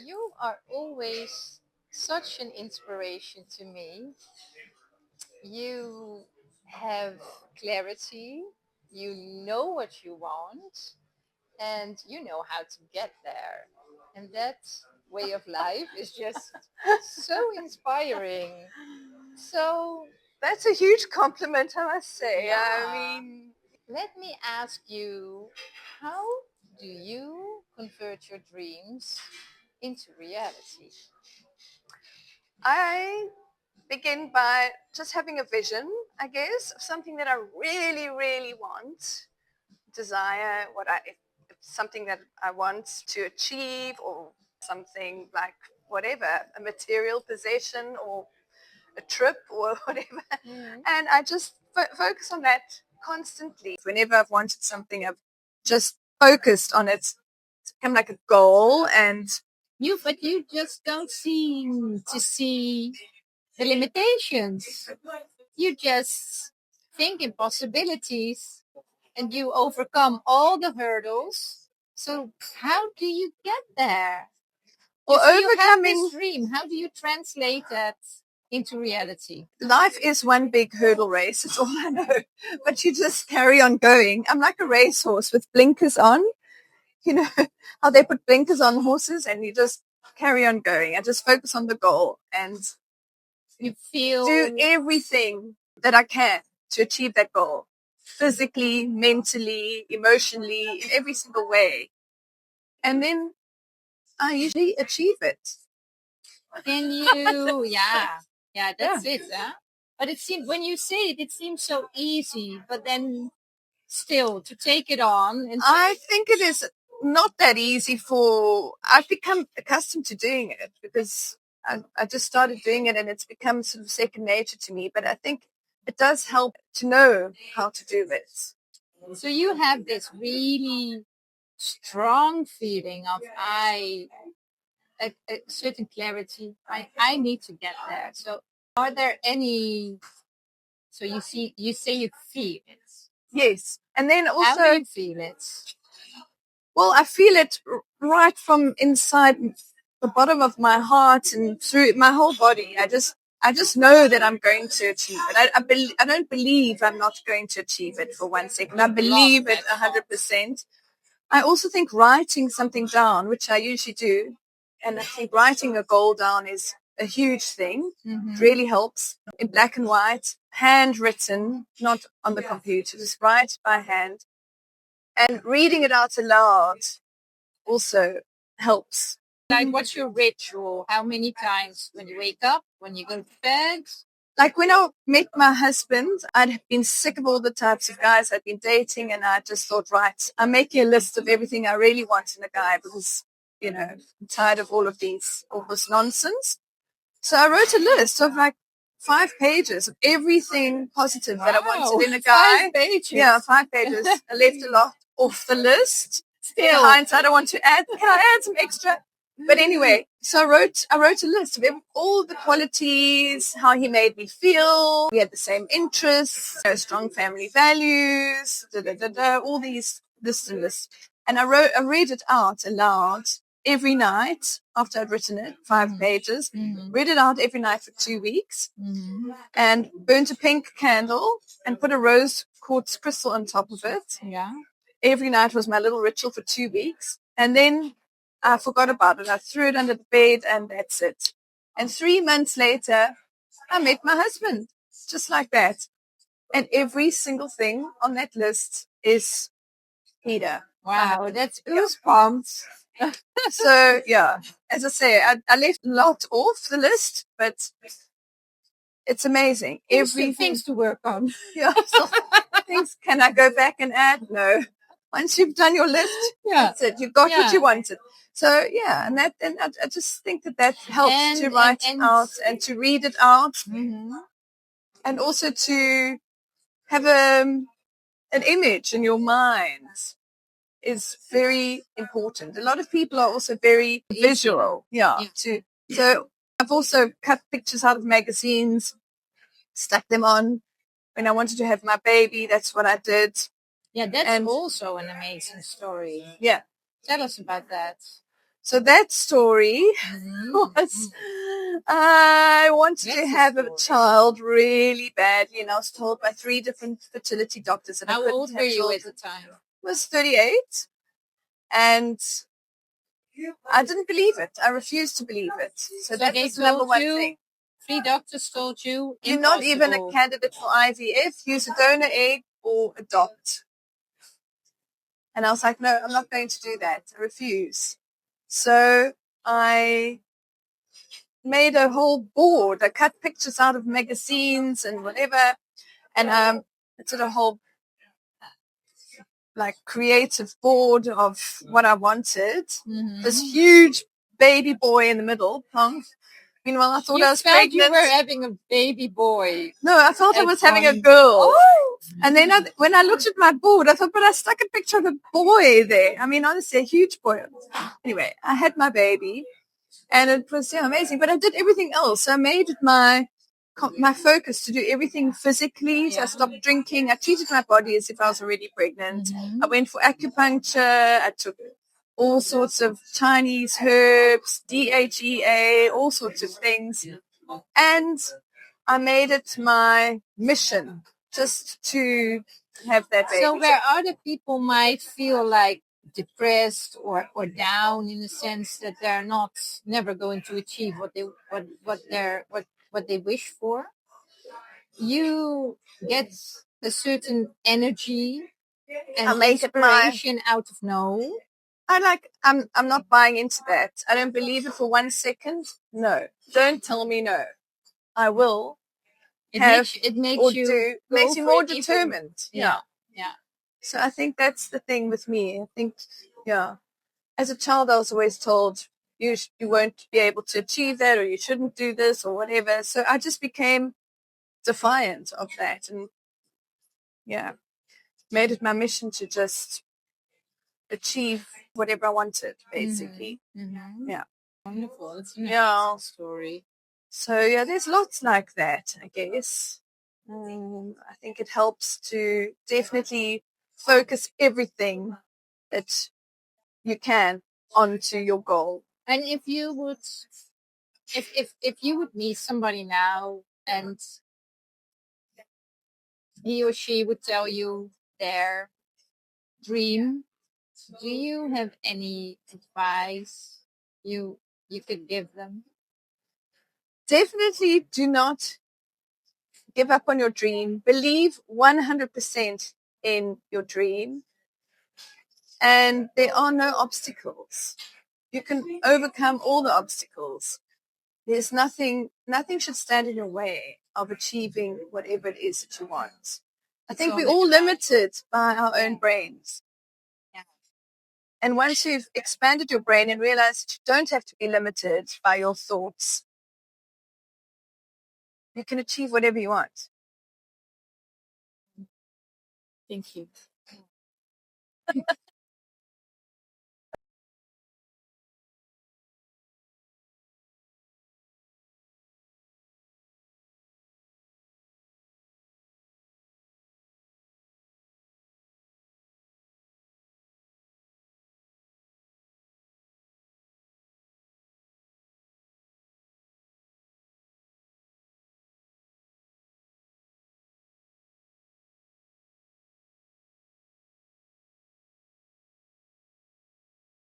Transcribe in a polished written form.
You are always such an inspiration to me. You have clarity, you know what you want, and you know how to get there. And that way of life is just so inspiring. So, That's a huge compliment, I must say. yeah, let me ask you, how do you convert your dreams into reality? I begin by just having a vision, I guess, of something that I really, really want, desire, if something that I want to achieve, or something like whatever, a material possession or a trip or whatever. Mm. And I just focus on that constantly. Whenever I've wanted something, I've just focused on it. It's become like a goal. And But you just don't seem to see the limitations. You just think in possibilities and you overcome all the hurdles. So how do you get there? or So you have overcoming this dream. How do you translate that into reality? life is one big hurdle race. It's all I know. But you just carry on going. I'm like a racehorse with blinkers on. You know how they put blinkers on horses, and you just carry on going. I just focus on the goal and You feel do everything that I can to achieve that goal, physically, mentally, emotionally, in every single way. And then I usually achieve it. can you yeah, that's it, huh? But it seems when you say it, it seems so easy, but then still to take it on and I think it is not that easy I've become accustomed to doing it because I just started doing it and it's become sort of second nature to me. But I think it does help to know how to do it. so you have this really strong feeling of a certain clarity. I need to get there. So are there any so you say you feel it. Yes. And then How do also, you feel it? well, I feel it right from inside the bottom of my heart and through my whole body. I just know that I'm going to achieve it. I don't believe I'm not going to achieve it for 1 second. I believe it 100%. I also think writing something down, which I usually do, and I think writing a goal down is a huge thing. It really helps in black and white, handwritten, not on the computer, just write by hand. And reading it out aloud also helps. Like what's your ritual? How many times when you wake up, when you go to bed? Like when I met my husband, I'd been sick of all the types of guys I'd been dating, and I just thought, right, I'm making a list of everything I really want in a guy because, I'm tired of all this nonsense. So I wrote a list of like 5 pages of everything positive that I wanted in a guy. 5 pages. Yeah, 5 pages. I left a lot off the list. In Still. hindsight, I want to add. Can I add some extra? But anyway, so I wrote a list of all the qualities, how he made me feel. We had the same interests, strong family values, all these lists and lists. And I read it out aloud every night after I'd written it, 5 pages. Read it out every night for 2 weeks, and burnt a pink candle and put a rose quartz crystal on top of it. Yeah. Every night was my little ritual for 2 weeks. And then I forgot about it. I threw it under the bed and that's it. And 3 months later, I met my husband, just like that. And every single thing on that list is Peter. Wow, that's goosebumps. So, yeah, as I say, I left a lot off the list, but it's amazing. Everything Things to work on. Yeah, so things. Can I go back and add? No. Once you've done your list, that's it. You got what you wanted. So yeah, and I just think that helps to write it out and to read it out, and also to have an image in your mind is very important. A lot of people are also very visual. Yeah. So I've also cut pictures out of magazines, stuck them on. When I wanted to have my baby, that's what I did. Yeah, that's also an amazing story. Yeah. Tell us about that. So that story was, I wanted to have a child really badly, and I was told by 3 different fertility doctors that I How couldn't old have were you children. at the time? I was 38, and I didn't believe it. I refused to believe it. So that they was the number told one you, thing. 3 doctors told you, You're not even a impossible. candidate for IVF. Use a donor egg or adopt. And I was like, no, I'm not going to do that. I refuse. So I made a whole board. I cut pictures out of magazines and whatever. And I did a whole like creative board of what I wanted. This huge baby boy in the middle. Meanwhile, I thought I was felt pregnant. You were having a baby boy. No, I thought I was having a girl. Oh. And then when I looked at my board, I thought, but I stuck a picture of a boy there. I mean, honestly, a huge boy. Anyway, I had my baby, and it was amazing. But I did everything else. I made it my focus to do everything physically. So I stopped drinking. I treated my body as if I was already pregnant. I went for acupuncture. I took all sorts of Chinese herbs, DHEA, all sorts of things. And I made it my mission just to have that baby. So where other people might feel like depressed or down in the sense that they're never going to achieve what they wish for, you get a certain energy and inspiration out of no. I'm not buying into that. I don't believe it for 1 second. No. Don't tell me no. I will. It makes you more determined. Yeah. So I think that's the thing with me. I think, as a child, I was always told you won't be able to achieve that, or you shouldn't do this, or whatever. So I just became defiant of that, and made it my mission to just achieve whatever I wanted, basically. Yeah. Wonderful. It's an amazing story. So there's lots like that, I guess. I think it helps to definitely focus everything that you can onto your goal. And if you would meet somebody now and he or she would tell you their dream, do you have any advice you could give them? Definitely do not give up on your dream. Believe 100% in your dream. And there are no obstacles. You can overcome all the obstacles. There's nothing should stand in your way of achieving whatever it is that you want. I think we're all limited by our own brains. And once you've expanded your brain and realized that you don't have to be limited by your thoughts, you can achieve whatever you want. Thank you.